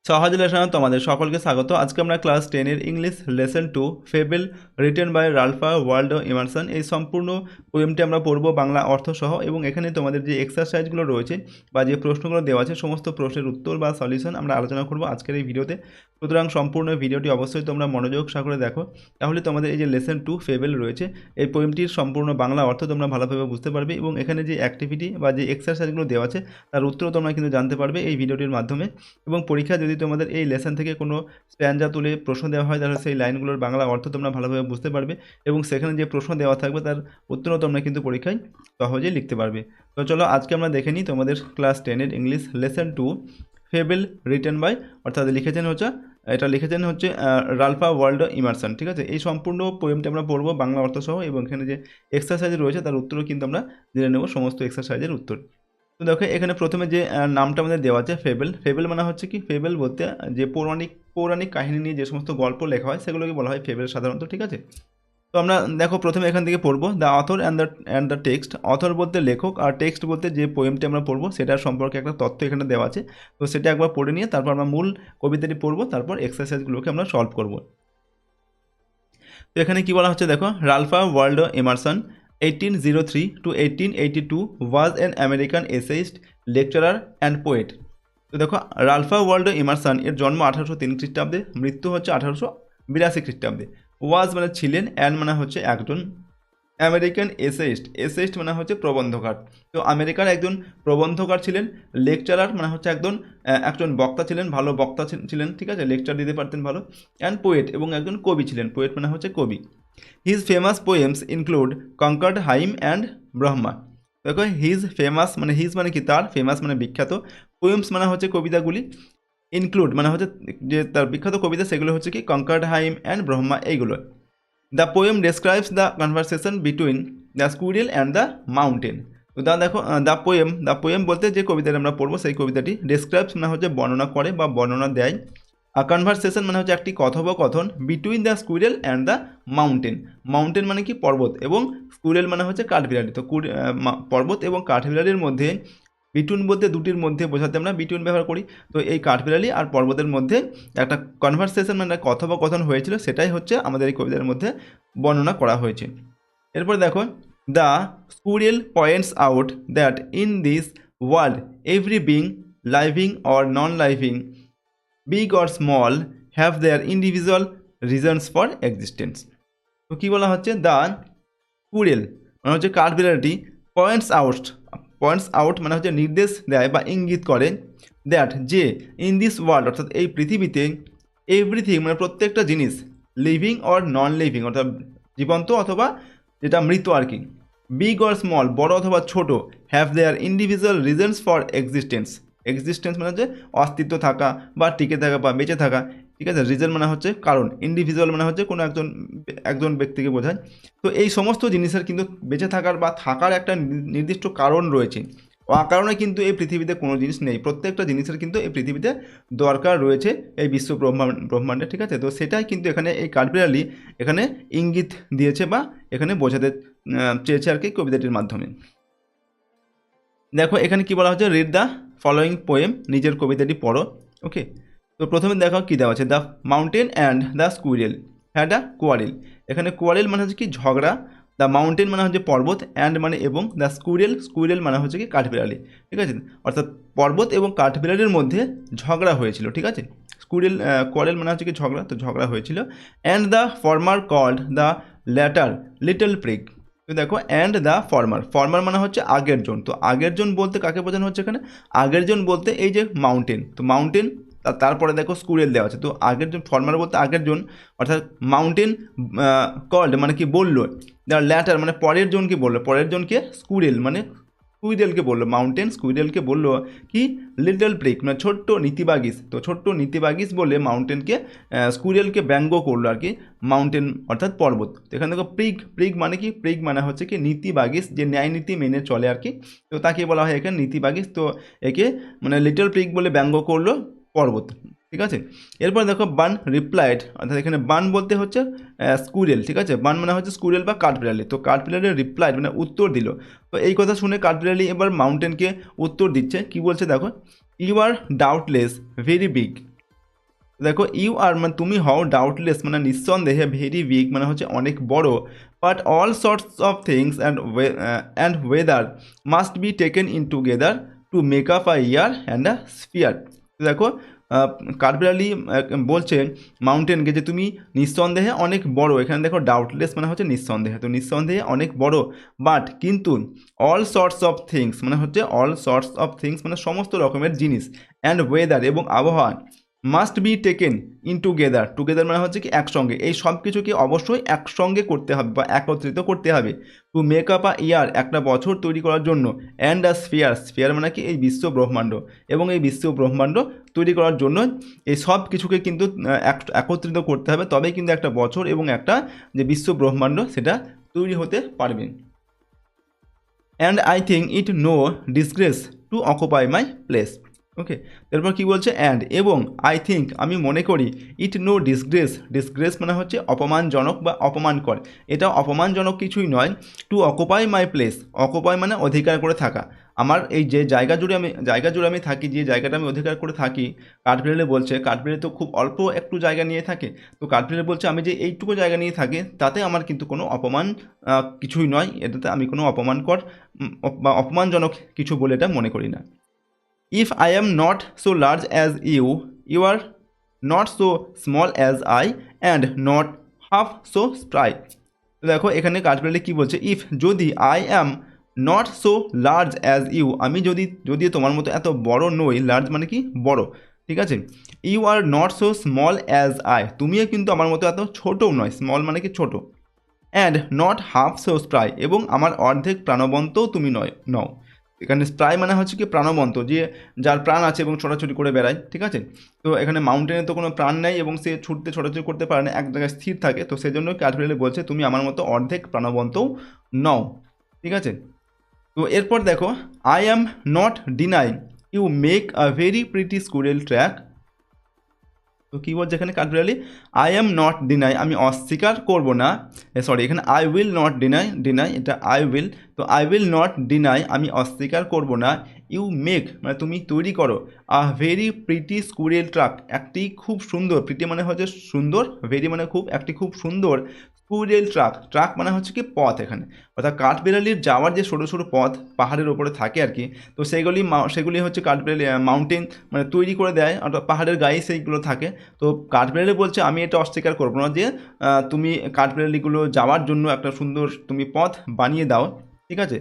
সহজ লেসনে তোমাদের সকলকে স্বাগত। আজকে আমরা ক্লাস 10 এর English lesson 2 fable written by Ralph Waldo Emerson এই সম্পূর্ণ পোয়েমটি আমরা পড়ব বাংলা অর্থ সহ, এবং এখানে তোমাদের যে এক্সারসাইজগুলো রয়েছে বা যে প্রশ্নগুলো দেওয়া আছে সমস্ত প্রশ্নের উত্তর বা সলিউশন আমরা আলোচনা করব আজকের এই ভিডিওতে। সুতরাং সম্পূর্ণ ভিডিওটি অবশ্যই তোমরা মনোযোগ সহকারে দেখো, তাহলে তোমাদের এই যে লেসন 2 ফেবেল রয়েছে এই পোয়েমটির সম্পূর্ণ বাংলা অর্থ তোমরা ভালোভাবে বুঝতে পারবে, এবং এখানে যে অ্যাক্টিভিটি বা যে এক্সারসাইজগুলো দেওয়া আছে তার উত্তরও তোমরা কিন্তু জানতে পারবে এই ভিডিওটির মাধ্যমে। এবং পরীক্ষা যদি তোমাদের এই লেসন থেকে কোনো স্ট্যান্ডা তুলে প্রশ্ন দেওয়া হয় তাহলে সেই লাইনগুলোর বাংলা অর্থ তোমরা ভালোভাবে বুঝতে পারবে, এবং সেখানে যে প্রশ্ন দেওয়া থাকবে তার উত্তরও তোমরা কিন্তু পরীক্ষায় সহজেই লিখতে পারবে। তো চলো আজকে আমরা দেখে নিই তোমাদের ক্লাস 10 এর English lesson 2 fable written by, অর্থাৎ লিখেছেন হচ্ছে রালফা ওয়াল্ডো এমারসন। ঠিক আছে, এই সম্পূর্ণ পোয়েমটি আমরা পড়বো বাংলা অর্থ সহ, এবং এখানে যে এক্সারসাইজ রয়েছে তার উত্তরও কিন্তু আমরা জেনে নেব সমস্ত এক্সারসাইজের উত্তর। তো দেখো এখানে প্রথমে যে নামটা আমাদের দেওয়া আছে ফেবেল। ফেবেল মানে হচ্ছে কি, ফেবেল বলতে যে পৌরাণিক কাহিনী নিয়ে যে সমস্ত গল্প লেখা হয় সেগুলোকে বলা হয় ফেবেল সাধারণত। ঠিক আছে, তো আমরা দেখো প্রথমে এখান থেকে পড়বো the author and the text. Author বলতে লেখক, আর টেক্সট বলতে যে পোয়েমটি আমরা পড়বো সেটার সম্পর্কে একটা তথ্য এখানে দেওয়া আছে। তো সেটা একবার পড়ে নিয়ে তারপর আমরা মূল কবিতাটি পড়বো, তারপর এক্সারসাইজগুলোকে আমরা সলভ করবো। তো এখানে কি বলা হচ্ছে দেখো, রালফা Waldo Emerson 1803 to 1882 was an American essayist, lecturer and poet। তো দেখো রালফা ওয়াল্ডো এমারসন এর জন্ম 1803 খ্রিস্টাব্দে, মৃত্যু হচ্ছে 1882 খ্রিস্টাব্দে। ওয়াজ মানে ছিলেন, অ্যান্ড মানে হচ্ছে একজন, আমেরিকান এসেইস্ট মানে হচ্ছে প্রবন্ধকার। তো আমেরিকার একজন প্রবন্ধকার ছিলেন। লেকচারার মানে হচ্ছে একজন বক্তা ছিলেন, ভালো বক্তা ছিলেন। ঠিক আছে, লেকচার দিতে পারতেন ভালো। অ্যান্ড পোয়েট, এবং একজন কবি ছিলেন। পোয়েট মানে হচ্ছে কবি। His famous poems include Concord, Hymn and Brahma. দেখো হিজ ফেমাস মানে হিজ মানে কি তার, ফেমাস মানে বিখ্যাত, পোয়েমস মানে হচ্ছে কবিতাগুলি, ইনক্লুড মানে হচ্ছে যে তার বিখ্যাত কবিতা সেগুলো হচ্ছে কি কঙ্কর্ড, হাইম অ্যান্ড ব্রহ্মা এইগুলো। The poem describes the conversation between the squirrel and the mountain. তো দেখো দ্য পোয়েম বলতে যে কবিতাটা আমরা পড়বো সেই কবিতাটি, ডেসক্রাইবস মানে হচ্ছে বর্ণনা করে বা বর্ণনা দেয়, আর কনভারসেশন মানে হচ্ছে একটি কথোপকথন, between the squirrel and the mountain. Mountain মানে কি পর্বত, এবং স্কুইরেল মানে হচ্ছে কাঠবিড়ালি। তো পর্বত এবং কাঠবিড়ালির মধ্যে, বিটুইন বলতে দুটির মধ্যে বোঝাতে আমরা বিটুইন ব্যবহার করি। তো এই কাঠবিড়ালি আর পর্বতের মধ্যে একটা কনভারসেশন মানে কথোপকথন হয়েছিল, সেটাই হচ্ছে আমাদের এই কবিতার মধ্যে বর্ণনা করা হয়েছে। এরপর দেখো, the squirrel points out that in this world every being, living or non living, big or small, have their individual reasons for existence. তো কী বলা হচ্ছে, দ্য স্কুইরেল মানে হচ্ছে কাঠবিড়ালিটি, পয়েন্টস আউট মানে হচ্ছে নির্দেশ দেয় বা ইঙ্গিত করে, দ্যাট যে, ইন দিস ওয়ার্ল্ড অর্থাৎ এই পৃথিবীতে, এভরিথিং মানে প্রত্যেকটা জিনিস, লিভিং অর নন লিভিং অর্থাৎ জীবন্ত অথবা যেটা মৃত আর কি, বিগ অর স্মল বড় অথবা ছোট, have their individual reasons for existence মানে হচ্ছে অস্তিত্ব থাকা বা টিকে থাকা বা বেঁচে থাকা। ঠিক আছে, রিজন মানে হচ্ছে কারণ, ইন্ডিভিজুয়াল মানে হচ্ছে কোনো একজন ব্যক্তিকে বোঝায়। তো এই সমস্ত জিনিসের কিন্তু বেঁচে থাকার বা থাকার একটা নির্দিষ্ট কারণ রয়েছে। অকারণে কিন্তু এই পৃথিবীতে কোনো জিনিস নেই, প্রত্যেকটা জিনিসের কিন্তু এই পৃথিবীতে দরকার রয়েছে এই বিশ্ব ব্রহ্মাণ্ডে। ঠিক আছে, তো সেটাই কিন্তু এখানে এই কাঠবিড়ালি এখানে ইঙ্গিত দিয়েছে বা এখানে বোঝাতে চেয়েছে আর কি কবিতাটির মাধ্যমে। দেখো এখানে কি বলা হচ্ছে, রিড দ্য ফলোয়িং পোয়েম, নিজের কবিতাটি পড়ো। ওকে, তো প্রথমে দেখো কী দেওয়া আছে, the mountain and the squirrel had a quarrel. এখানে কোয়ারেল মানে হচ্ছে কি ঝগড়া, দ্য মাউন্টেন মানে হচ্ছে পর্বত, অ্যান্ড মানে এবং, দ্য স্কুইরেল মানে হচ্ছে কি কাঠবিড়ালি। ঠিক আছে, অর্থাৎ পর্বত এবং কাঠবিড়ালির মধ্যে ঝগড়া হয়েছিল। ঠিক আছে, কোয়ারেল মানে হচ্ছে কি ঝগড়া, তো ঝগড়া হয়েছিল। And the former called the latter little prig. তো দেখো অ্যান্ড দ্য ফর্মার মানে হচ্ছে আগের জন। তো আগের জন বলতে কাকে বোঝানো হচ্ছে এখানে, আগের জন বলতে এই যে মাউন্টেন, তো মাউন্টেন তারপরে দেখো স্কুইরেল দেওয়া আছে। তো আগের জন, ফর্মার বলতে আগের জন, অর্থাৎ মাউন্টেন কল্ড মানে কি বললো, দ্য ল্যাটার মানে পরের জনকে বললো, পরের জনকে স্কুইরেল মানে স্কুইরেলকে বললো, মাউন্টেন স্কুইরেলকে বললো কি লিটল প্রিক মানে ছোট্ট নীতিবাগিস। তো ছোট্ট নীতিবাগিস বলে মাউন্টেনকে স্কুইরেলকে ব্যঙ্গ করলো আর কি, মাউন্টেন অর্থাৎ পর্বত। তো এখানে দেখো প্রিগ মানে কি, প্রিগ মানে হচ্ছে কি নীতিবাগিস, যে ন্যায় নীতি মেনে চলে আর কি, তো তাকে বলা হয় এখানে নীতিবাগিস। তো একে মানে লিটল প্রিগ বলে ব্যঙ্গ করলো পর্বত। ঠিক আছে, এরপর দেখো বান রিপ্লাইড, অর্থাৎ এখানে বান বলতে হচ্ছে স্কুইরেল। ঠিক আছে, বান মানে হচ্ছে স্কুইরেল বা কাঠবিড়ালি। তো কাঠবিড়ালির রিপ্লাইড মানে উত্তর দিল। তো এই কথা শুনে কাঠবিড়ালি এবার মাউন্টেনকে উত্তর দিচ্ছে, কি বলছে দেখো, you are doubtless very big, দেখো ইউ আর মানে তুমি হও ডাউটলেস মানে নিঃসন্দেহে ভেরি বিগ মানে হচ্ছে অনেক বড়, but all sorts of things and weather must be taken in together to make up a year and a spear. দেখো কাঠবিড়ালি বলছে মাউন্টেনকে যে তুমি নিঃসন্দেহে অনেক বড়, এখানে দেখো ডাউটলেস মানে হচ্ছে নিঃসন্দেহে, তো নিঃসন্দেহে অনেক বড়, বাট কিন্তু অল সর্টস অফ থিংস মানে হচ্ছে অল সর্টস অফ থিংস মানে সমস্ত রকমের জিনিস, অ্যান্ড ওয়েদার এবং আবহাওয়া, must be taken in together, together মানে হচ্ছে কি একসঙ্গে, এই সব কিছুকে অবশ্যই একসঙ্গে করতে হবে বা একত্রিত করতে হবে, টু মেক আপ আ ইয়ার একটা বছর তৈরি করার জন্য, অ্যান্ড আ স্ফিয়ার, স্ফিয়ার মানে কি এই বিশ্ব ব্রহ্মাণ্ড, এবং এই বিশ্ব ব্রহ্মাণ্ড তৈরি করার জন্য এই সব কিছুকে কিন্তু একত্রিত করতে হবে, তবেই কিন্তু একটা বছর এবং একটা যে বিশ্ব ব্রহ্মাণ্ড সেটা তৈরি হতে পারবে। And I think it no disgrace to occupy my place. Okay, তারপর কী বলছে অ্যান্ড এবং আই থিঙ্ক আমি মনে করি ইট নো ডিসগ্রেস, ডিসগ্রেস মানে হচ্ছে অপমানজনক বা অপমানকর, এটা অপমানজনক কিছুই নয়, two occupy my place, occupy মানে অধিকার করে থাকা, আমার এই যে জায়গা জুড়ে আমি থাকি, যে জায়গাটা আমি অধিকার করে থাকি, কাঠবিড়ালি বলছে, কাঠবিড়ালি তো খুব অল্প একটু জায়গা নিয়ে থাকে, তো কাঠবিড়ালি বলছে আমি যে এইটুকু জায়গা নিয়ে থাকি তাতে আমার কিন্তু কোনো অপমান কিছুই নয়, এটাতে আমি কোনো অপমানকর বা অপমানজনক কিছু বলে এটা মনে করি না। If I am not so large as you, you are not so small as I, and not half so spry. তো দেখো এখানে কাঠবিড়ালি কী বলছে, ইফ যদি I am not so large as you, আমি যদি তোমার মতো এত বড় নই, লার্জ মানে কি বড়, ঠিক আছে, you are not so small as I, তুমিও কিন্তু আমার মতো এত ছোটও নয়, স্মল মানে কি ছোট, and not half so spry, এবং আমার অর্ধেক প্রাণবন্তও তুমি নও, এখানে স্প্রাই মানে হচ্ছে কি প্রাণবন্ত, যে যার প্রাণ আছে এবং ছোটাছুটি করে বেড়ায়, ঠিক আছে, তো এখানে মাউন্টেনে তো কোনো প্রাণ নেই এবং সে ছোটাছুটি করতে পারে না, এক জায়গায় স্থির থাকে, তো সেই জন্য কাঠবিড়ালি বলছে তুমি আমার মতো অর্ধেক প্রাণবন্তও নও, ঠিক আছে। তো এরপর দেখো I am not denying you make a very pretty squirrel track. তো কী বলছে এখানে কাঠবিড়ালি, আই অ্যাম নট ডিনাই আমি অস্বীকার করব না, সরি এখানে আই উইল নট ডিনাই এটা আই উইল, তো আই উইল নট ডিনাই আমি অস্বীকার করব না, ইউ মেক মানে তুমি তৈরি করো, আ ভেরি প্রিটি স্কুরেল ট্রাক একটি খুব সুন্দর, প্রিটি মানে হচ্ছে সুন্দর, ভেরি মানে খুব, একটি খুব সুন্দর স্কুরেল ট্রাক মানে হচ্ছে কি পথ, এখানে অর্থাৎ কাঠবিড়ালির যাওয়ার যে ছোটো ছোটো পথ পাহাড়ের ওপরে থাকে আর কি, তো সেগুলি হচ্ছে কাঠবিড়ালি মাউন্টেন মানে তৈরি করে দেয়, অর্থাৎ পাহাড়ের গায়ে সেইগুলো থাকে। তো কাঠবিড়ালি বলছে আমি এটা অস্বীকার করবো না যে তুমি কাঠবিড়ালিগুলো যাওয়ার জন্য একটা সুন্দর তুমি পথ বানিয়ে দাও, ঠিক আছে,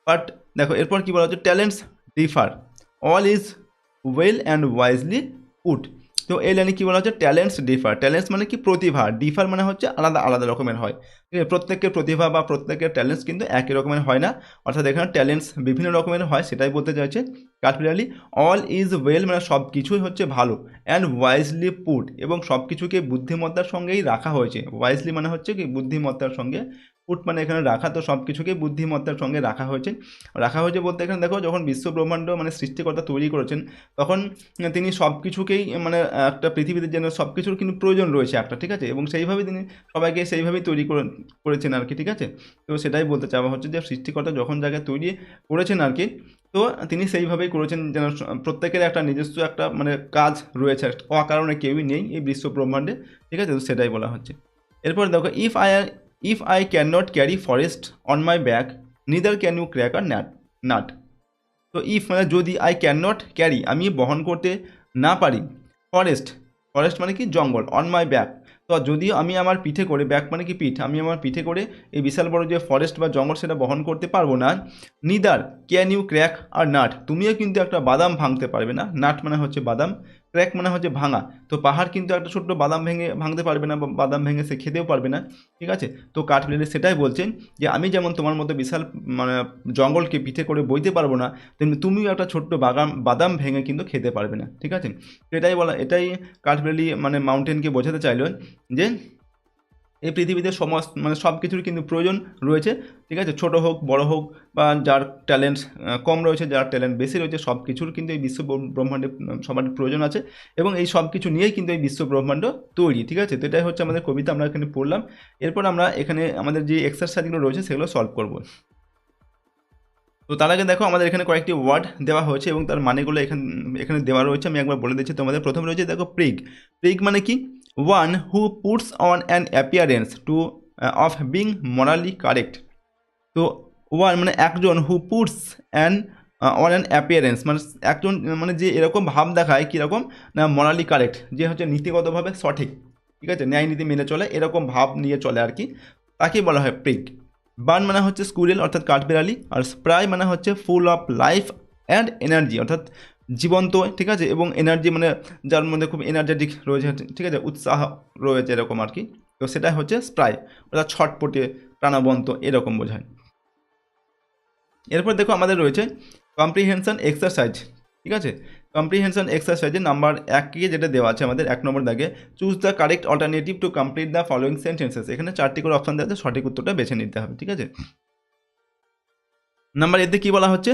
বাট দেখো এরপর কী বলা হচ্ছে, talents differ, all is well and wisely put. তো এই লাইনে কী বলা হচ্ছে, ট্যালেন্টস ডিফার, ট্যালেন্টস মানে কি প্রতিভা, ডিফার মানে হচ্ছে আলাদা আলাদা রকমের হয়, ঠিক আছে, প্রত্যেকের প্রতিভা বা প্রত্যেকের ট্যালেন্টস কিন্তু একই রকমের হয় না, অর্থাৎ এখানে ট্যালেন্টস বিভিন্ন রকমের হয় সেটাই বলতে চাইছে কাঠবিড়ালি। অল ইজ ওয়েল মানে সব কিছুই হচ্ছে ভালো, অ্যান্ড ওয়াইজলি পুট এবং সব কিছুকে বুদ্ধিমত্তার সঙ্গেই রাখা হয়েছে, ওয়াইজলি মানে হচ্ছে কি বুদ্ধিমত্তার সঙ্গে, পুট মানে এখানে রাখা, তো সব কিছুকে বুদ্ধিমত্তার সঙ্গে রাখা হয়েছে বলতে এখানে দেখো যখন বিশ্ব ব্রহ্মাণ্ড মানে সৃষ্টিকর্তা তৈরি করেছেন তখন তিনি সব কিছুকেই মানে একটা পৃথিবীতে যেন সব কিছুর কিন্তু প্রয়োজন রয়েছে একটা, ঠিক আছে, এবং সেইভাবেই তিনি সবাইকে সেইভাবেই তৈরি করেছেন আর কি, ঠিক আছে, তো সেটাই বলতে চাওয়া হচ্ছে যে সৃষ্টিকর্তা যখন জায়গায় তৈরি করেছেন আর কি, তো তিনি সেইভাবেই করেছেন যেন প্রত্যেকের একটা নিজস্ব একটা মানে কাজ রয়েছে, অকারণে কেউই নেই এই বিশ্ব ব্রহ্মাণ্ডে, ঠিক আছে, তো সেটাই বলা হচ্ছে। এরপর দেখো if I can not carry forest on my back neither can you crack a nut. তো ইফ মানে যদি, আই ক্যান নট ক্যারি আমি বহন করতে না পারি, ফরেস্ট মানে কি জঙ্গল, অন মাই ব্যাক, তো যদিও আমি আমার পিঠে করে, ব্যাক মানে কি পিঠ, আমি আমার পিঠে করে এই বিশাল বড় যে ফরেস্ট বা জঙ্গল সেটা বহন করতে পারবো না, neither can you crack a nut, তুমিও কিন্তু একটা বাদাম ভাঙতে পারবে না, নাট মানে হচ্ছে বাদাম, ক্র্যাক মানে হচ্ছে ভাঙা, তো পাহাড় কিন্তু একটা ছোট্ট বাদাম ভাঙতে পারবে না বা বাদাম ভেঙে সে খেতেও পারবে না, ঠিক আছে, তো কাঠবিড়ালি সেটাই বলছেন যে আমি যেমন তোমার মতো বিশাল মানে জঙ্গলকে পিঠে করে বইতে পারবো না, তেমনি তুমিও একটা ছোট্ট বাদাম ভেঙে কিন্তু খেতে পারবে না, ঠিক আছে, তো এটাই কাঠবিড়ালি মানে মাউন্টেনকে বোঝাতে চাইল যে এই পৃথিবীতে মানে সব কিছুর কিন্তু প্রয়োজন রয়েছে, ঠিক আছে, ছোট হোক বড় হোক বা যার ট্যালেন্ট কম রয়েছে যার ট্যালেন্ট বেশি রয়েছে, সব কিছুর কিন্তু এই বিশ্ব ব্রহ্মাণ্ডে সবার প্রয়োজন আছে, এবং এই সব কিছু নিয়েই কিন্তু এই বিশ্ব ব্রহ্মাণ্ড তৈরি, ঠিক আছে, তো এটাই হচ্ছে আমাদের কবিতা, আমরা এখানে পড়লাম। এরপর আমরা এখানে আমাদের যে এক্সারসাইজগুলো রয়েছে সেগুলো সলভ করব। তো তার আগে দেখো আমাদের এখানে কয়েকটি ওয়ার্ড দেওয়া হয়েছে এবং তার মানেগুলো এখানে দেওয়া রয়েছে। আমি একবার বলে দিচ্ছি তোমাদের। প্রথমে রয়েছে দেখো প্রিগ। প্রিগ মানে কি? One who puts on an appearance to of being morally correct. তো ওয়ান মানে একজন, who puts an on an appearance মানে একজন, মানে যে এরকম ভাব দেখায় কীরকম না, মরালি কারেক্ট, যে হচ্ছে নীতিগতভাবে সঠিক, ঠিক আছে, ন্যায় নীতি মেনে চলে, এরকম ভাব নিয়ে চলে আর কি, তাকেই বলা হয় প্রিগ। বার্ন মানে হচ্ছে স্কুরেল অর্থাৎ কাঠবিড়ালি, আর স্প্রাই মানে হচ্ছে full of life and energy অর্থাৎ জীবন্ত, ঠিক আছে, এবং এনার্জি মানে যার মধ্যে খুব এনার্জেটিক রয়েছে, ঠিক আছে, উৎসাহ রয়েছে এরকম আর কি। তো সেটাই হচ্ছে স্প্রাই, অর্থাৎ ছটপটে প্রাণবন্ত এরকম বোঝায়। এরপর দেখো আমাদের রয়েছে কম্প্রিহেনশন এক্সারসাইজ, ঠিক আছে। কম্প্রিহেনশন এক্সারসাইজে নাম্বার 1 যেটা দেওয়া আছে আমাদের 1 নম্বর দাগে, choose the correct alternative to complete the following sentences. এখানে 4টি করে অপশন দেওয়া আছে, সঠিক উত্তরটা বেছে নিতে হবে, ঠিক আছে। নাম্বার এতে কি বলা হচ্ছে?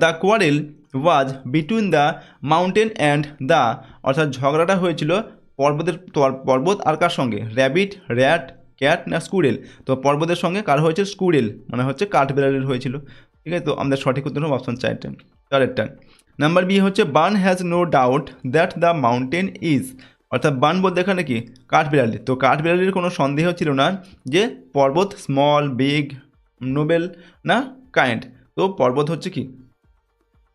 The quarrel was between the mountain and the, অর্থাৎ ঝগড়াটা হয়েছিল পর্বত আর কার সঙ্গে? র্যাবিট, র্যাট, ক্যাট না স্কুরেল? তো পর্বতের সঙ্গে কার হয়েছে? স্কুরেল, মানে হচ্ছে কাঠবিড়ালির হয়েছিল, ঠিক আছে। তো আমাদের সঠিক উত্তর হবে অপশন 4টা। নাম্বার বি হচ্ছে Bun has no doubt that the mountain is, অর্থাৎ বার্ন বলতে এখানে কি? কাঠবিড়ালি। তো কাঠবিড়ালির কোনো সন্দেহ ছিল না যে পর্বত স্মল, বিগ, নোবেল না কাইন্ড। তো পর্বত হচ্ছে কি?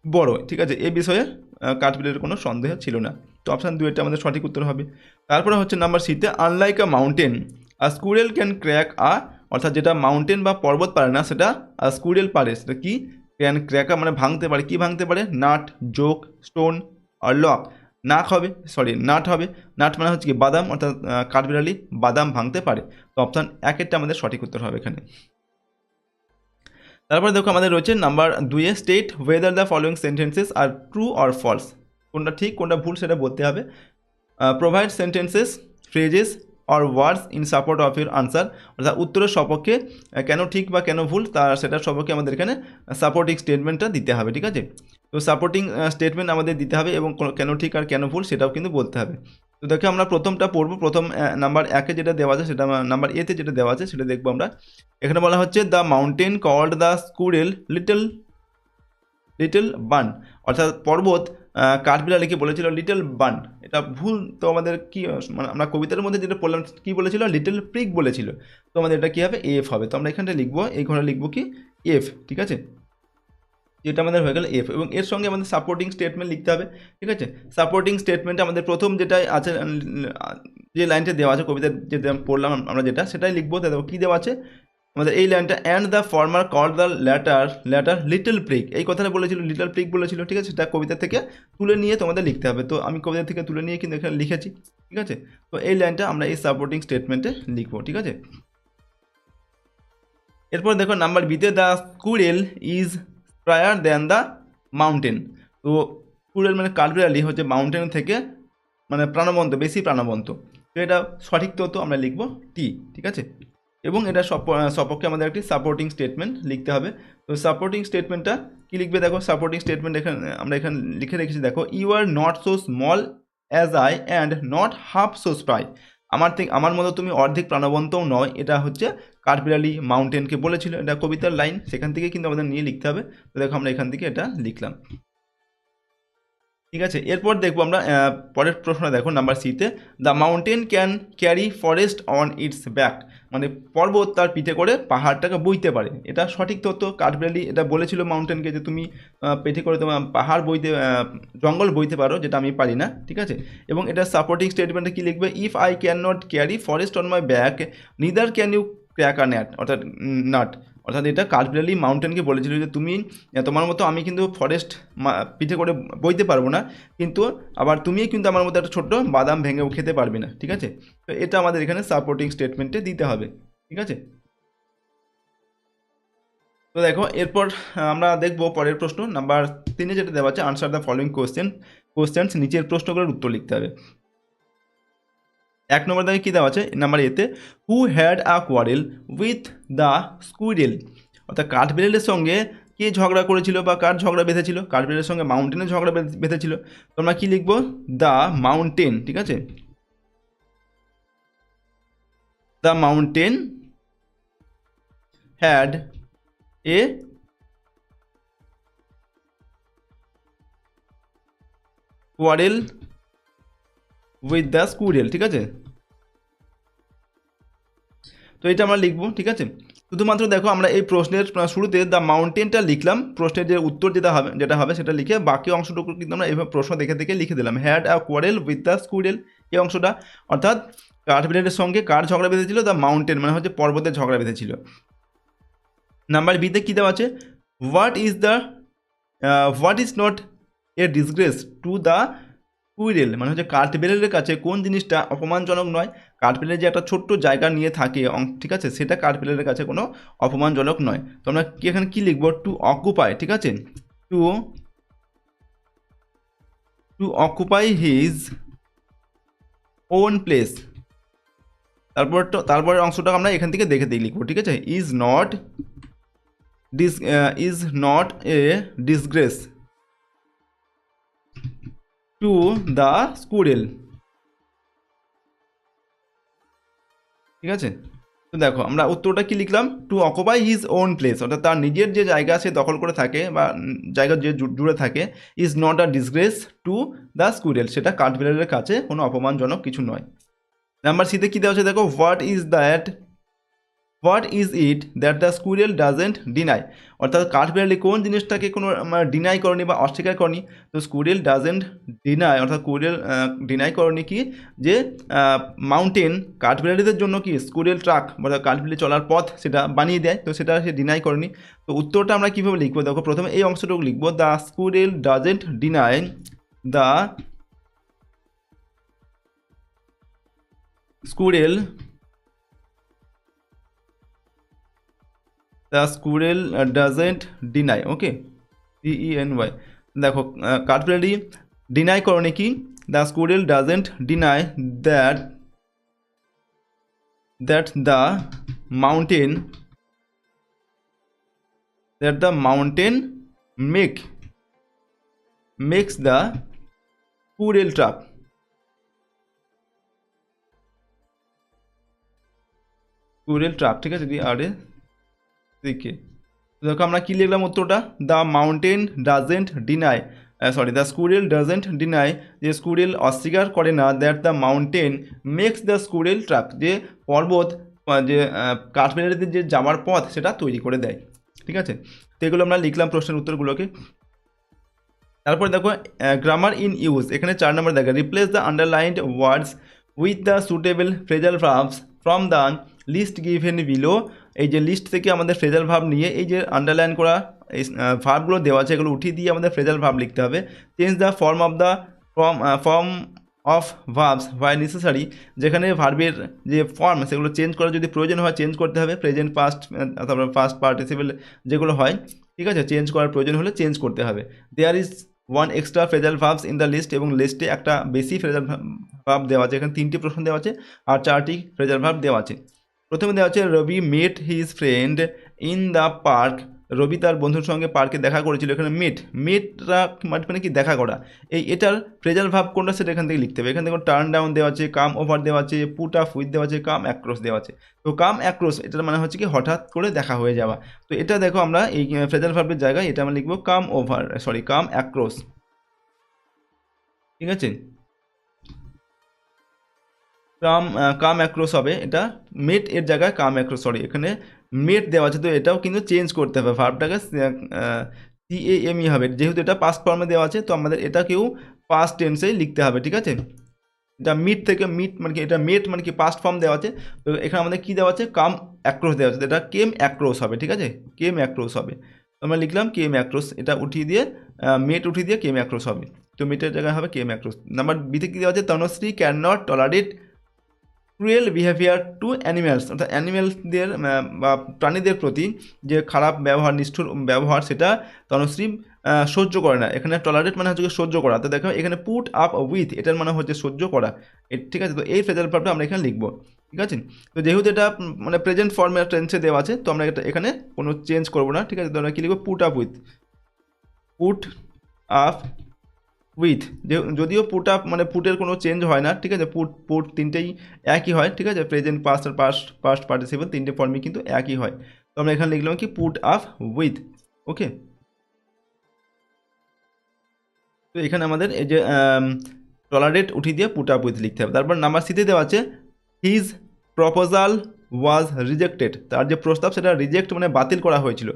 বড়, ঠিক আছে, এ বিষয়ে কাঠবিড়ালির কোনো সন্দেহ ছিল না। তো অপশান 2 আমাদের সঠিক উত্তর হবে। তারপরে হচ্ছে নাম্বার সিতে, unlike a mountain a squirrel can crack a, অর্থাৎ যেটা মাউন্টেন বা পর্বত পারে না সেটা স্কুরেল পারে। সেটা কি? ক্যান ক্র্যাক মানে ভাঙতে পারে। কি ভাঙতে পারে? নাট, জোক, স্টোন আর লক। নাট হবে। নাট মানে হচ্ছে কি? বাদাম, অর্থাৎ কাঠবিড়ালি বাদাম ভাঙতে পারে। তো অপশান 1 আমাদের সঠিক উত্তর হবে এখানে। তারপরে দেখো আমাদের রয়েছে number 2 state whether the following sentences are true or false. কোনটা ঠিক কোনটা ভুল সেটা বলতে হবে। Provide sentences, phrases or words in support of your answer, অর্থাৎ উত্তরের সপক্ষে কেন ঠিক বা কেন ভুল সেটার সপক্ষে আমাদের এখানে সাপোর্টিং স্টেটমেন্টটা দিতে হবে, ঠিক আছে। তো সাপোর্টিং স্টেটমেন্ট আমাদের দিতে হবে এবং কেন ঠিক আর কেন ভুল সেটাও কিন্তু বলতে হবে। তো দেখো আমরা প্রথমটা পড়বো। প্রথম নাম্বার 1 যেটা দেওয়া আছে সেটা, নাম্বার এতে যেটা দেওয়া আছে সেটা দেখবো আমরা। এখানে বলা হচ্ছে the mountain called the squirrel little bun, অর্থাৎ পর্বত কাঠবিড়ালিকে বলেছিল লিটল বান। এটা ভুল। তো আমাদের কি, মানে আমরা কবিতার মধ্যে যেটা পড়লাম কি বলেছিল? লিটল প্রিগ বলেছিল। তো আমাদের এটা কি হবে? এফ হবে। তো আমরা এখানটা লিখবো, এই ঘরে লিখবো কি? এফ, ঠিক আছে। যেটা আমাদের হয়ে গেল এফ, এবং এর সঙ্গে আমাদের সাপোর্টিং স্টেটমেন্ট লিখতে হবে, ঠিক আছে। সাপোর্টিং স্টেটমেন্টে আমাদের প্রথম যেটা আছে, যে লাইনটা দেওয়া আছে কবিতা যেটা পড়লাম আমরা, যেটা সেটাই লিখবো। দেখো কী দেওয়া আছে আমাদের এই লাইনটা, and the former call the latter little prig. এই কথাটা বলেছিল, লিটল প্রিগ বলেছিল, ঠিক আছে। সেটা কবিতা থেকে তুলে নিয়ে তোমাদের লিখতে হবে। তো আমি কবিতা থেকে তুলে নিয়ে কিন্তু এখানে লিখেছি, ঠিক আছে। তো এই লাইনটা আমরা এই সাপোর্টিং স্টেটমেন্টে লিখবো, ঠিক আছে। এরপর দেখো নাম্বার বিতে, the squirrel is prior than the mountain. তো স্কুরেল মানে কাঠবিড়ালি হচ্ছে মাউন্টেন থেকে মানে প্রাণবন্ত, বেশি প্রাণবন্ত। তো এটা সঠিক তথ্য আমরা লিখবো টি, ঠিক আছে। এবং এটা সপক্ষে আমাদের একটি সাপোর্টিং স্টেটমেন্ট লিখতে হবে। তো সাপোর্টিং স্টেটমেন্টটা কী লিখবে? দেখো সাপোর্টিং স্টেটমেন্ট আমরা এখানে লিখে রেখেছি। দেখো, you are not so small as I and not half so spry. আমার মতো তুমি অর্ধেক প্রাণবন্তও নয়। এটা হচ্ছে কাঠবিড়ালি মাউন্টেনকে বলেছিল। এটা কবিতার লাইন, সেখান থেকে কিন্তু আমাদের নিয়ে লিখতে হবে। তো দেখো আমরা এখান থেকে এটা লিখলাম, ঠিক আছে। এরপর দেখবো আমরা পরের প্রশ্ন। দেখো নাম্বার সিতে, the mountain can carry forest on it's back, মানে পর্বত তার পিঠে করে পাহাড়টাকে বইতে পারে। এটা সঠিক তথ্য। কাঠবিড়ালি এটা বলেছিল মাউন্টেনকে যে তুমি পিঠে করে তোমার পাহাড় বইতে, জঙ্গল বইতে পারো, যেটা আমি পারি না, ঠিক আছে। এবং এটা সাপোর্টিং স্টেটমেন্টে কী লিখবে? If I can not carry forest on my back neither can you crack a nut, অর্থাৎ নাট। অর্থাৎ এটা কাঠবিড়ালি মাউন্টেনকে বলেছিল যে তুমি, তোমার মতো আমি কিন্তু ফরেস্ট পিঠে করে বইতে পারবো না, কিন্তু আবার তুমিও কিন্তু আমার মতো একটা ছোট্ট বাদাম ভেঙেও খেতে পারবে না, ঠিক আছে। তো এটা আমাদের এখানে সাপোর্টিং স্টেটমেন্টে দিতে হবে, ঠিক আছে। তো দেখো এরপর আমরা দেখবো পরের প্রশ্ন নাম্বার 3 যেটা দেওয়া আছে, আনসার দ্য ফলোয়িং কোশ্চেন্স। নিচের প্রশ্নগুলোর উত্তর লিখতে হবে। 1 নম্বর দাগে কী দেওয়া আছে নাম্বার এতে, who had a quarrel with the squirrel, অর্থাৎ কাঠবিড়ালের সঙ্গে কে ঝগড়া করেছিল বা কার ঝগড়া বেঁধেছিল? কাঠবিড়ালের সঙ্গে মাউন্টেনের ঝগড়া বেঁধেছিল। তো আমরা কী লিখবো? দ্য মাউন্টেন, ঠিক আছে। The mountain had a quarrel with the squirrel, ঠিক আছে। তো এটা আমরা লিখবো, ঠিক আছে। শুধুমাত্র দেখো আমরা এই প্রশ্নের শুরুতে দ্য মাউন্টেনটা লিখলাম, প্রশ্নের যে উত্তর যেটা হবে সেটা লিখে বাকি অংশটুকু কিন্তু আমরা এইভাবে প্রশ্ন দেখে দেখে লিখে দিলাম, had a quarrel with the squirrel, এই অংশটা। অর্থাৎ কাঠবিড়ালির সঙ্গে কার ঝগড়া বেঁধেছিল? দ্য মাউন্টেন, মানে হচ্ছে পর্বতের ঝগড়া বেঁধেছিল। নাম্বার বিতে কী দেওয়া আছে? What is not a disgrace to the squirrel, মানে হচ্ছে কাঠবিড়ালির কাছে কোন জিনিসটা অপমানজনক নয়? কাঠবিড়ালি যে একটা ছোট্ট জায়গা নিয়ে থাকে, ঠিক আছে, সেটা কাঠবিড়ালির কাছে কোনো অপমানজনক নয়। তো আমরা কি এখানে কি লিখবো? টু অকুপাই, ঠিক আছে, to occupy his own place. তারপরের অংশটা আমরা এখান থেকে দেখে লিখবো, ঠিক আছে। Is not a disgrace to the squirrel, ঠিক আছে। তো দেখো আমরা উত্তরটা কি লিখলাম? To occupy his own place, অর্থাৎ তার নিজের যে জায়গা সে দখল করে থাকে বা জায়গা যে জুড়ে থাকে, is not a disgrace to the squirrel, সেটা কাঠবিড়ালির কাছে কোনো অপমানজনক কিছু নয়। নাম্বার সিতে কী দেওয়া আছে দেখো? What is it that the squirrel doesn't deny, অর্থাৎ কাঠবিড়ালি কোন জিনিসটাকে কোনো ডিনাই করেনি বা অস্বীকার করেনি? তো স্কুরেল ডাজেন্ট ডিনাই, অর্থাৎ স্কুরেল ডিনাই করেনি কি? যে মাউন্টেন কাঠবিড়ালিদের জন্য কি স্কুরেল ট্রাক, অর্থাৎ কাঠবিড়ালি চলার পথ সেটা বানিয়ে দেয়, তো সেটা সে ডিনাই করেনি। তো উত্তরটা আমরা কীভাবে লিখবো দেখো? প্রথমে এই অংশটুকু লিখবো, the squirrel doesn't deny the squirrel doesn't deny, okay, DENY। দেখো কাঠবিড়ালি ডিনাই করনি কি? The squirrel doesn't deny that the mountain makes the squirrel track. ঠিক আছে, DRACK। দেখো আমরা কি লিখলাম উত্তরটা? The mountain doesn't deny, the squirrel doesn't deny, যে স্কুরেল অস্বীকার করে না, that the mountain makes the squirrel track, যে পর্বত যে কাঠবিড়ালিদের যে যাওয়ার পথ সেটা তৈরি করে দেয়, ঠিক আছে। তো এগুলো আমরা লিখলাম প্রশ্নের উত্তরগুলোকে। তারপর দেখো গ্রামার ইন ইউজ, এখানে 4 নম্বর দেখো, replace the underlined words with the suitable phrasal verbs from the list given below. এই যে লিস্ট থেকে আমাদের ফ্রেজাল ভার্ব নিয়ে এই যে আন্ডারলাইন করা এই ভার্বগুলো দেওয়া আছে, এগুলো উঠিয়ে দিয়ে আমাদের ফ্রেজাল ভার্ব লিখতে হবে। Change the form of verbs where necessary, যেখানে ভার্বের যে ফর্ম সেগুলো চেঞ্জ করা যদি প্রয়োজন হয় চেঞ্জ করতে হবে। প্রেজেন্ট, পাস্ট, তারপরে ফার্স্ট পার্টিসিপেল যেগুলো হয়, ঠিক আছে, চেঞ্জ করার প্রয়োজন হলে চেঞ্জ করতে হবে। There is one extra phrasal verbs in the list, এবং লিস্টে একটা বেশি ফ্রেজাল ভার্ব দেওয়া আছে। এখানে 3টি প্রশ্ন দেওয়া আছে আর 4টি ফ্রেজাল ভার্ব দেওয়া আছে। প্রথমে দেওয়া আছে Ravi met his friend in the park, Ravi তার বন্ধুর সঙ্গে পার্কে দেখা করেছিল। এখানে মেটটা মানে কি দেখা করা, এটার ফ্রেজাল ভার্ব কোনটা সেটা এখান থেকে লিখতে হবে। এখান থেকে টার্ন ডাউন দেওয়া আছে, কাম ওভার দেওয়া আছে, পুট আপ উইথ দেওয়া আছে, কাম অ্যাক্রস দেওয়া আছে। তো কাম অ্যাক্রস এটার মানে হচ্ছে কি হঠাৎ করে দেখা হয়ে যাওয়া। তো এটা দেখো আমরা এই ফ্রেজাল ভার্বের জায়গায় এটা আমরা লিখবো কাম অ্যাক্রস, ঠিক আছে। কাম অ্যাক্রস হবে, এটা মেট এর জায়গায় কাম অ্যাক্রস, এখানে মেট দেওয়া আছে, তো এটাও কিন্তু চেঞ্জ করতে হবে, ভার্বটাকে CAME হবে, যেহেতু এটা পাস্ট ফর্মে দেওয়া আছে তো আমাদের এটাকেও পাস্ট টেন্সেই লিখতে হবে, ঠিক আছে। এটা মিট মানে কি, এটা মেট মানে কি পাস্ট ফর্ম দেওয়া আছে, তো এখানে আমাদের কী দেওয়া আছে? কাম অ্যাক্রস দেওয়া আছে, এটা কেম অ্যাক্রস হবে, ঠিক আছে, কেম অ্যাক্রস হবে। আমরা লিখলাম কেম অ্যাক্রস, এটা উঠিয়ে দিয়ে মেট উঠিয়ে দিয়ে কেম অ্যাক্রস হবে, তো মেটের জায়গায় হবে কেম অ্যাক্রস। নাম্বার বিতে কী দেওয়া আছে? Tanushree can not tolerate cruel behaviour to animals, অর্থাৎ অ্যানিম্যালসদের বা প্রাণীদের প্রতি যে খারাপ ব্যবহার, নিষ্ঠুর ব্যবহার, সেটা তনুশ্রী সহ্য করে না। এখানে টলারেট মানে হচ্ছে সহ্য করা, তো দেখো এখানে পুট আপ উইথ এটার মানে হচ্ছে সহ্য করা, ঠিক আছে। তো এই ফ্রেজাল ভার্বটা আমরা এখানে লিখবো, ঠিক আছে। তো যেহেতু এটা মানে প্রেজেন্ট ফর্মে টেন্সে দেওয়া আছে, তো আমরা এটা এখানে কোনো চেঞ্জ করবো না, ঠিক আছে। তো আমরা কী লিখবো? পুট আপ উইথ, যদিও পুট আপ মানে পুটের কোনো চেঞ্জ হয় না, ঠিক আছে, পুট তিনটেই একই হয়, ঠিক আছে, প্রেজেন্ট, পাস্ট আর পাস্ট পার্টিসিপল তিনটে ফর্মই কিন্তু একই হয়। তো আমরা এখানে লিখলাম কি পুট আপ উইথ, ওকে। তো এখানে আমাদের এই যে টলারেট উঠিয়ে দিয়ে পুট আপ উইথ লিখতে হবে। তারপর নাম্বার সিতে দেওয়া আছে হিজ প্রপোজাল ওয়াজ রিজেক্টেড, তার যে প্রস্তাব সেটা রিজেক্ট মানে বাতিল করা হয়েছিল।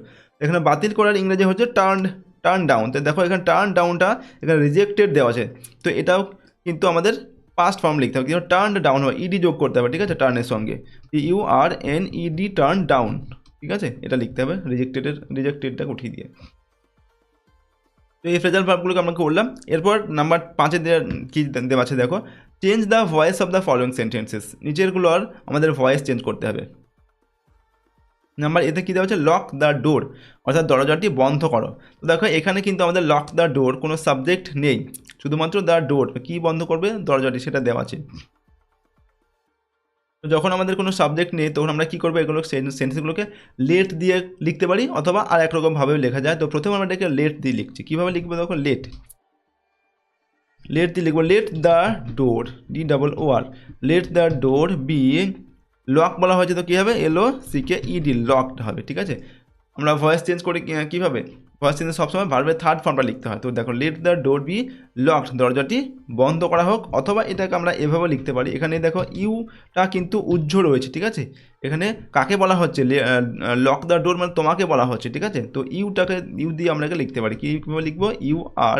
এখানে বাতিল করার ইংরেজি হচ্ছে টার্ন ডাউন। তো দেখো এখানে টার্ন ডাউনটা এখানে রিজেক্টেড দেওয়া আছে, তো এটাও কিন্তু আমাদের পাস্ট ফর্ম লিখতে হবে, কিন্তু টার্ন ডাউন হবে, ইডি যোগ করতে হবে, ঠিক আছে, টার্নের সঙ্গে TURNED টার্ন ডাউন, ঠিক আছে, এটা লিখতে হবে রিজেক্টেডটা উঠিয়ে দিয়ে। তো এই ফ্রেজাল ভার্বগুলোকে আমরা করলাম। এরপর নাম্বার 5 কি দেওয়া আছে দেখো, change the voice of the following sentences, নিচেরগুলোর আমাদের ভয়েস চেঞ্জ করতে হবে। নাম্বার এতে কী দেওয়া হচ্ছে, লক দ্য ডোর, অর্থাৎ দরজাটি বন্ধ করো। তো দেখো এখানে কিন্তু আমাদের লক দ্য ডোর কোনো সাবজেক্ট নেই, শুধুমাত্র দ্য ডোর, কী বন্ধ করবে দরজাটি সেটা দেওয়া আছে। তো যখন আমাদের কোনো সাবজেক্ট নেই তখন আমরা কী করবো, এগুলো সেন্টেন্সগুলোকে লেট দিয়ে লিখতে পারি, অথবা আর একরকমভাবেও লেখা যায়। তো প্রথমে আমরা এটাকে লেট দিয়ে লিখছি, কীভাবে লিখবো দেখো, লেট দিয়ে লিখবো, late the door, DOOR, late the door B lock বলা হয়েছে, তো কী হবে, LOCKED, লকড হবে, ঠিক আছে। আমরা ভয়েস চেঞ্জ করি কীভাবে, ভয়েস চেঞ্জ সবসময় ভার্বের থার্ড ফর্মটা লিখতে হয়। তো দেখো late the door be locked, দরজাটি বন্ধ করা হোক, অথবা এটাকে আমরা এভাবে লিখতে পারি। এখানে দেখো ইউটা কিন্তু উজ্জ্ব রয়েছে, ঠিক আছে, এখানে কাকে বলা হচ্ছে, লক দ্য ডোর মানে তোমাকে বলা হচ্ছে, ঠিক আছে। তো ইউ দিয়ে আমরা লিখতে পারি, কীভাবে লিখবো, you are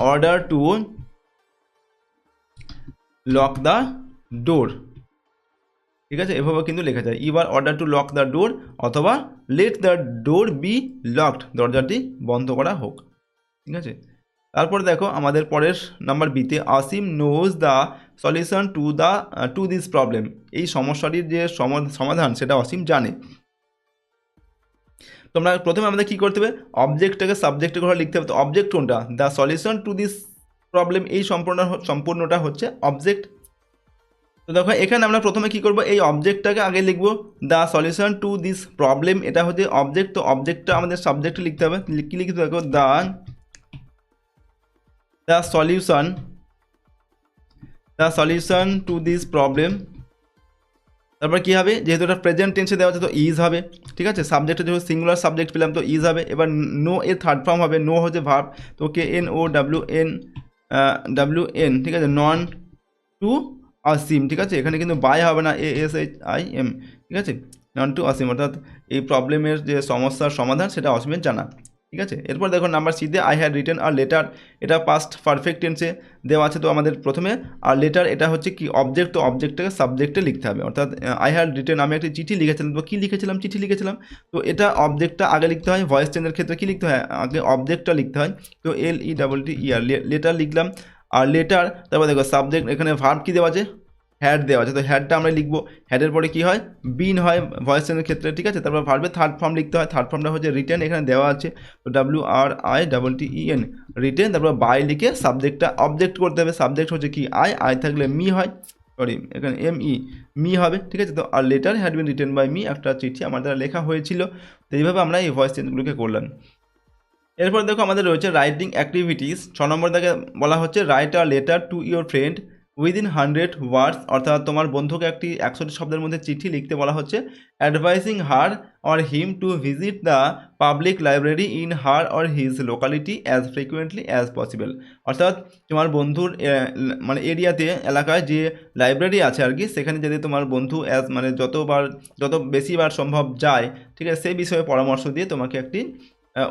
order to lock the door, ঠিক আছে, এভাবে কিন্তু লেখা যায়, you are order to lock the door, অথবা let the door be locked, দরজাটি বন্ধ করা হোক, ঠিক আছে। তারপর দেখো আমাদের পরের নাম্বার বিতে, Asim knows the solution to this problem, এই সমস্যাটির যে সমাধান সেটা অসীম জানে। তোমরা প্রথমে আমাদের কী করতে হবে, অবজেক্টটাকে সাবজেক্টের ঘরে লিখতে হবে। তো অবজেক্ট কোনটা, the solution to this problem, এই সম্পূর্ণটা হচ্ছে অবজেক্ট। তো দেখো এখানে আমরা প্রথমে কী করবো, এই অবজেক্টটাকে আগে লিখবো, the solution to this problem, এটা হচ্ছে অবজেক্ট। তো অবজেক্টটা আমাদের সাবজেক্টে লিখতে হবে, কী লিখতে দেখো, the solution to this problem. তারপর কী হবে, যেহেতু এটা প্রেজেন্ট টেন্সে দেওয়া আছে তো ইজ হবে, ঠিক আছে, সাবজেক্টে যেহেতু সিঙ্গুলার সাবজেক্ট পেলাম তো ইজ হবে। এবার নো এর থার্ড ফর্ম হবে, নো হচ্ছে ভার্ব, তো KNOWN, ঠিক আছে, নন টু অসীম, ঠিক আছে, এখানে কিন্তু বাই হবে না, ASHIM, ঠিক আছে, নন টু অসীম, অর্থাৎ এই প্রবলেমের যে সমস্যার সমাধান সেটা অসীমের জানা, ঠিক আছে। এরপর দেখো নাম্বার সিতে, I had written a letter, এটা পাস্ট পারফেক্ট টেন্সে দেওয়া আছে। তো আমাদের প্রথমে আর লেটার, এটা হচ্ছে কি অবজেক্ট, তো অবজেক্টটাকে সাবজেক্টে লিখতে হবে, অর্থাৎ আই হ্যাড রিটেন, আমি একটি চিঠি লিখেছিলাম, তো কী লিখেছিলাম, চিঠি লিখেছিলাম, তো এটা অবজেক্টটা আগে লিখতে হয়। ভয়েস চেঞ্জের ক্ষেত্রে কী লিখতে হয়, আগে অবজেক্টটা লিখতে হয়, তো LETTER, লেটার লিখলাম। আর লেটার, তারপর দেখো সাবজেক্ট, এখানে ভার্ব কী দেওয়া আছে, হ্যাড দেওয়া আছে, তো হ্যাডটা আমরা লিখবো, হ্যাডের পরে কী হয়, বিন হয় ভয়েস চেঞ্জের ক্ষেত্রে, ঠিক আছে। তারপর ভার্বের থার্ড ফর্ম লিখতে হয়, থার্ড ফর্মটা হচ্ছে রিটেন, এখানে দেওয়া আছে, তো WRITTEN, রিটেন। তারপর বাই লিখে সাবজেক্টটা অবজেক্ট করতে হবে, সাবজেক্ট হচ্ছে কি আই থাকলে মি হয়, সরি এখানে ME, মি হবে, ঠিক আছে। তো আর letter had been written by me, একটা চিঠি আমার দ্বারা লেখা হয়েছিল। তো এইভাবে আমরা এই ভয়েস চেঞ্জগুলোকে করলাম। এরপর দেখো আমাদের রয়েছে রাইটিং অ্যাক্টিভিটিস, 6 নম্বর থেকে বলা হচ্ছে, write a letter to your friend within 100 ওয়ার্ডস, অর্থাৎ তোমার বন্ধুকে একটি 100 শব্দের মধ্যে চিঠি লিখতে বলা হচ্ছে। Advising her or him to visit the public library in her or his locality as frequently as possible, অর্থাৎ তোমার বন্ধুর মানে এরিয়াতে, এলাকায় যে লাইব্রেরি আছে আর কি, সেখানে যদি তোমার বন্ধু মানে যত বেশিবার সম্ভব যায়, ঠিক আছে, সেই বিষয়ে পরামর্শ দিয়ে তোমাকে একটি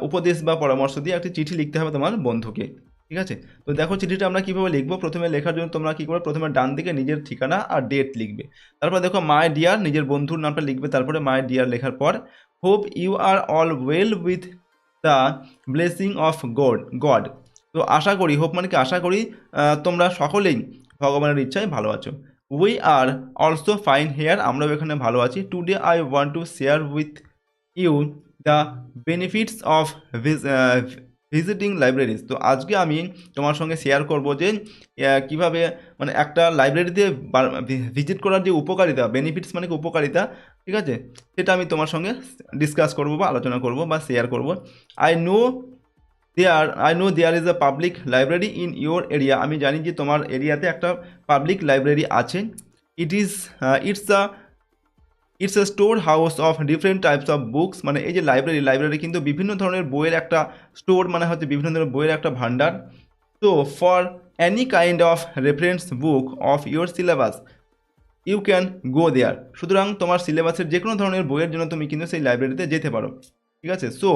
উপদেশ বা পরামর্শ দিয়ে একটি চিঠি লিখতে হবে তোমার বন্ধুকে, ঠিক আছে। তো দেখো চিঠিটা আমরা কীভাবে লিখবো, প্রথমে লেখার জন্য তোমরা কী করবে, প্রথমে ডান দিকে নিজের ঠিকানা আর ডেট লিখবে, তারপর দেখো মাই ডিয়ার, নিজের বন্ধুর নামটা লিখবে, তারপরে মাই ডিয়ার লেখার পর hope you are all well with the blessing of God, তো আশা করি, হোপ মানে কি আশা করি, তোমরা সকলেই ভগবানের ইচ্ছায় ভালো আছো। We are also fine here, আমরাও এখানে ভালো আছি। Today I want to share with you the benefits of visiting libraries, তো আজকে আমি তোমার সঙ্গে শেয়ার করব যে কীভাবে মানে একটা লাইব্রেরিতে ভিজিট করার যে উপকারিতা, বেনিফিটস মানে কি উপকারিতা, ঠিক আছে, সেটা আমি তোমার সঙ্গে ডিসকাস করব বা আলোচনা করব বা শেয়ার করব। I know there is a public library in your area, আমি জানি যে তোমার এরিয়াতে একটা পাবলিক লাইব্রেরি আছে। It's a it's a store house of different types of books, মানে এই যে লাইব্রেরি কিন্তু বিভিন্ন ধরনের বইয়ের একটা স্টোর, মানে হচ্ছে বিভিন্ন ধরনের বইয়ের একটা ভান্ডার। তো for any kind of reference book of your syllabus you can go there. সুতরাং তোমার সিলেবাসের যে কোনো ধরনের বইয়ের জন্য তুমি কিন্তু সেই লাইব্রেরিতে যেতে পারো, ঠিক আছে। So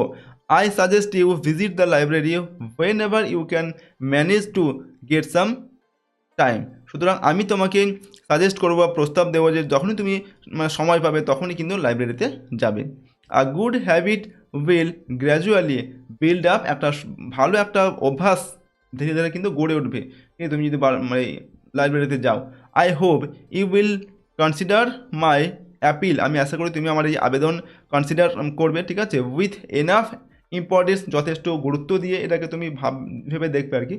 I suggest you visit the library whenever you can manage to get some time. সুতরাং আমি তোমাকে সাজেস্ট করবো বা প্রস্তাব দেবো যে যখনই তুমি মানে সময় পাবে তখনই কিন্তু লাইব্রেরিতে যাবে। A good habit will gradually build up, একটা ভালো একটা অভ্যাস ধীরে ধীরে কিন্তু গড়ে উঠবে তুমি যদি মানে লাইব্রেরিতে যাও। I hope you will consider my appeal, আমি আশা করি তুমি আমার এই আবেদন কনসিডার করবে, ঠিক আছে। উইথ এনাফ ইম্পর্টেন্স, যথেষ্ট গুরুত্ব দিয়ে এটাকে তুমি ভেবে দেখবে আর কি।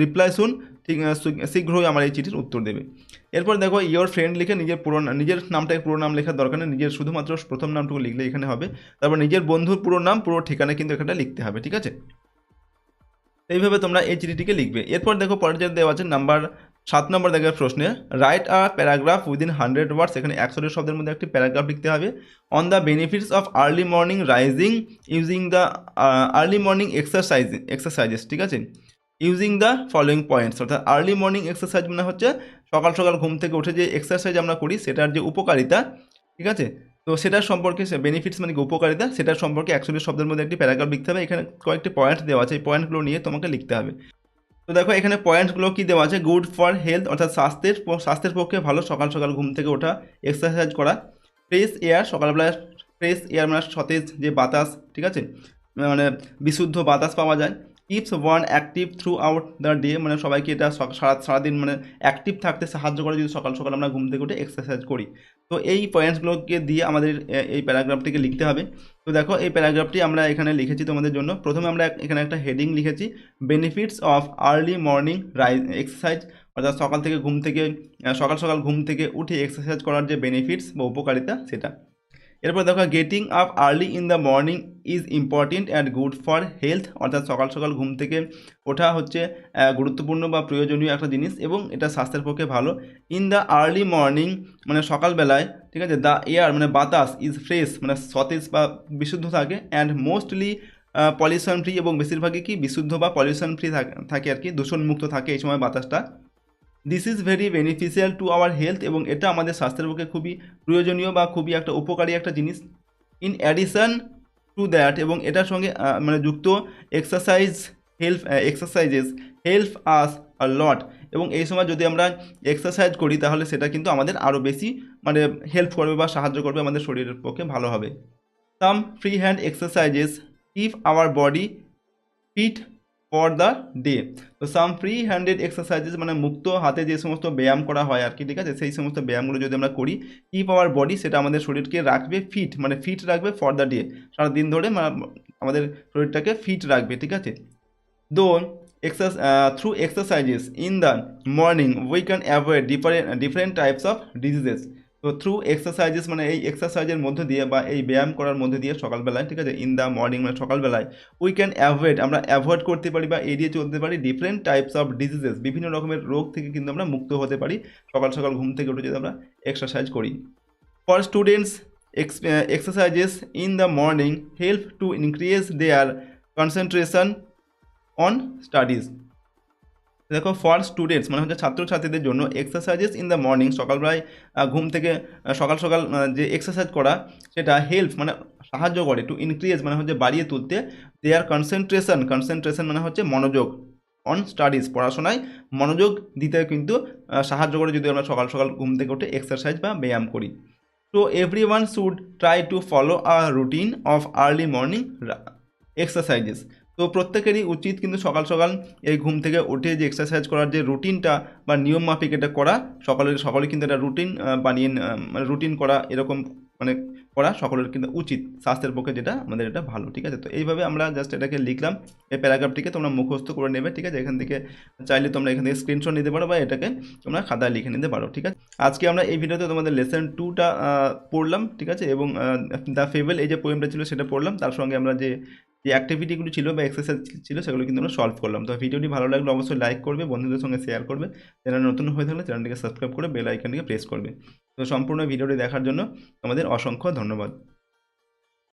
রিপ্লাই শুন, ঠিক শীঘ্রই আমার এই চিঠির উত্তর দেবে। এরপর দেখো ইয়োর ফ্রেন্ড লিখে নিজের নামটাকে পুরো নাম লেখার দরকার নেই, নিজের শুধুমাত্র প্রথম নামটুকু লিখলে এখানে হবে। তারপর নিজের বন্ধুর পুরো নাম, পুরো ঠিকানা কিন্তু এখানে লিখতে হবে, ঠিক আছে। এইভাবে তোমরা এই চিঠিটিকে লিখবে। এরপর দেখো পরের যে দেওয়া আছে নাম্বার 7 নম্বর দেখবে প্রশ্নে, রাইট আ প্যারাগ্রাফ উইদিন 100 ওয়ার্ডস, এখানে 100 শব্দের মধ্যে একটি প্যারাগ্রাফ লিখতে হবে। On the benefits of early morning rising using the early morning exercises, ঠিক আছে। ইউজিং দ্য ফলোয়িং পয়েন্টস, অর্থাৎ আর্লি মর্নিং এক্সারসাইজ মানে হচ্ছে সকাল সকাল ঘুম থেকে উঠে যে এক্সারসাইজ আমরা করি সেটার যে উপকারিতা, ঠিক আছে। তো সেটার সম্পর্কে বেনিফিটস মানে কি উপকারিতা, সেটার সম্পর্কে 100 শব্দের মধ্যে একটি প্যারাগ্রাফ লিখতে হবে। এখানে কয়েকটি পয়েন্ট দেওয়া আছে, এই পয়েন্টগুলো নিয়ে তোমাকে লিখতে হবে। তো দেখো এখানে পয়েন্টসগুলো কী দেওয়া আছে, গুড ফর হেলথ, অর্থাৎ স্বাস্থ্যের পক্ষে ভালো সকাল সকাল ঘুম থেকে ওঠা, এক্সারসাইজ করা। ফ্রেশ এয়ার, সকালবেলায় ফ্রেশ এয়ার মানে সতেজ যে বাতাস, ঠিক আছে, মানে বিশুদ্ধ বাতাস পাওয়া যায়। Keeps one active through out the day, মানে সবাইকে এটা সারাদিন মানে অ্যাক্টিভ থাকতে সাহায্য করে যদি সকাল সকাল আমরা ঘুম থেকে উঠে এক্সারসাইজ করি। তো এই পয়েন্টসগুলোকে দিয়ে আমাদের এই প্যারাগ্রাফটিকে লিখতে হবে। তো দেখো এই প্যারাগ্রাফটি আমরা এখানে লিখেছি তোমাদের জন্য। প্রথমে আমরা এখানে একটা হেডিং লিখেছি, benefits of early morning exercise, অর্থাৎ সকাল সকাল ঘুম থেকে উঠে এক্সারসাইজ করার যে বেনিফিটস বা উপকারিতা সেটা। এরপর দেখো getting up early in the morning is important and good for health, অর্থাৎ সকাল সকাল ঘুম থেকে ওঠা হচ্ছে গুরুত্বপূর্ণ বা প্রয়োজনীয় একটা জিনিস এবং এটা স্বাস্থ্যের পক্ষে ভালো। ইন দ্য আর্লি মর্নিং মানে সকালবেলায়, ঠিক আছে, দ্য এয়ার মানে বাতাস ইজ ফ্রেশ মানে সতেজ বা বিশুদ্ধ থাকে, অ্যান্ড মোস্টলি পলিউশন ফ্রি, এবং বেশিরভাগই কি বিশুদ্ধ বা পলিউশন ফ্রি থাকে আর কি, দূষণমুক্ত থাকে এই সময় বাতাসটা। This is very beneficial to our health, এবং এটা আমাদের স্বাস্থ্যের পক্ষে খুবই প্রয়োজনীয় বা খুবই একটা উপকারী একটা জিনিস। ইন অ্যাডিশন টু দ্যাট, এবং এটার সঙ্গে মানে যুক্ত এক্সারসাইজেস হেল্প আস আ লট, এবং এই সময় যদি আমরা এক্সারসাইজ করি তাহলে সেটা কিন্তু আমাদের আরও বেশি মানে হেল্প করবে বা সাহায্য করবে, আমাদের শরীরের পক্ষে ভালো হবে। Some free hand exercises keep our body fit for the day. তো সাম ফ্রি হ্যান্ডেড এক্সারসাইজেস মানে মুক্ত হাতে যে সমস্ত ব্যায়াম করা হয় আর কি, ঠিক আছে, সেই সমস্ত ব্যায়ামগুলো যদি আমরা করি, কিপ আওয়ার বডি সেটা আমাদের শরীরকে রাখবে ফিট, মানে ফিট রাখবে ফর দ্য ডে, সারাদিন ধরে আমাদের শরীরটাকে ফিট রাখবে, ঠিক আছে। দো through exercises in the morning we can avoid different types of diseases. তো থ্রু এক্সারসাইজেস মানে এই এক্সারসাইজের মধ্যে দিয়ে বা এই ব্যায়াম করার মধ্যে দিয়ে সকালবেলায়, ঠিক আছে, ইন দ্য মর্নিং মানে সকালবেলায়, উই ক্যান আমরা অ্যাভয়েড করতে পারি বা এড়িয়ে চলতে পারি ডিফারেন্ট টাইপস অফ ডিজিজেস, বিভিন্ন রকমের রোগ থেকে কিন্তু আমরা মুক্ত হতে পারি সকাল সকাল ঘুম থেকে উঠে যদি আমরা এক্সারসাইজ করি। For students exercises in the morning help to increase their concentration on studies. দেখো ফর স্টুডেন্টস মানে হচ্ছে ছাত্রছাত্রীদের জন্য এক্সারসাইজেস ইন দ্য মর্নিং সকালবেলায় ঘুম থেকে সকাল সকাল যে এক্সারসাইজ করা সেটা হেল্প মানে সাহায্য করে, টু ইনক্রিজ মানে হচ্ছে বাড়িয়ে তুলতে, দেয়ার কনসেন্ট্রেশন মানে হচ্ছে মনোযোগ, অন স্টাডিজ পড়াশোনায় মনোযোগ দিতে কিন্তু সাহায্য করে যদি আমরা সকাল সকাল ঘুম থেকে উঠে এক্সারসাইজ বা ব্যায়াম করি। তো everyone should try to follow a routine of early morning exercises. তো প্রত্যেকেরই উচিত কিন্তু সকাল সকাল এই ঘুম থেকে উঠে যে এক্সারসাইজ করার যে রুটিনটা বা নিয়ম মাফিক এটা করা, সকলে কিন্তু এটা রুটিন বানিয়ে মানে রুটিন করা এরকম মানে করা সকলের কিন্তু উচিত, স্বাস্থ্যের পক্ষে যেটা আমাদের এটা ভালো, ঠিক আছে। তো এইভাবে আমরা জাস্ট এটাকে লিখলাম, এই প্যারাগ্রাফটিকে তোমরা মুখস্থ করে নেবে, ঠিক আছে। এখান থেকে চাইলে তোমরা এখান থেকে স্ক্রিনশট নিতে পারো বা এটাকে তোমরা খাতায় লিখে নিতে পারো, ঠিক আছে। আজকে আমরা এই ভিডিওতে তোমাদের লেসন 2টা পড়লাম, ঠিক আছে, এবং দ্য ফেবল এই যে পোয়েমটা ছিল সেটা পড়লাম, তার সঙ্গে আমরা যে যে অ্যাক্টিভিটিগুলো ছিল বা এক্সারসাইজ ছিল সেগুলো কিন্তু আমরা সলভ করলাম। তো ভিডিওটি ভালো লাগলে অবশ্যই লাইক করবে, বন্ধুদের সঙ্গে শেয়ার করবে। চ্যানেল নতুন হয়ে থাকলে চ্যানেলটিকে সাবস্ক্রাইব করে বেল আইকনটিকে প্রেস করবে। তো সম্পূর্ণ ভিডিওটি দেখার জন্য আমাদের অসংখ্য ধন্যবাদ।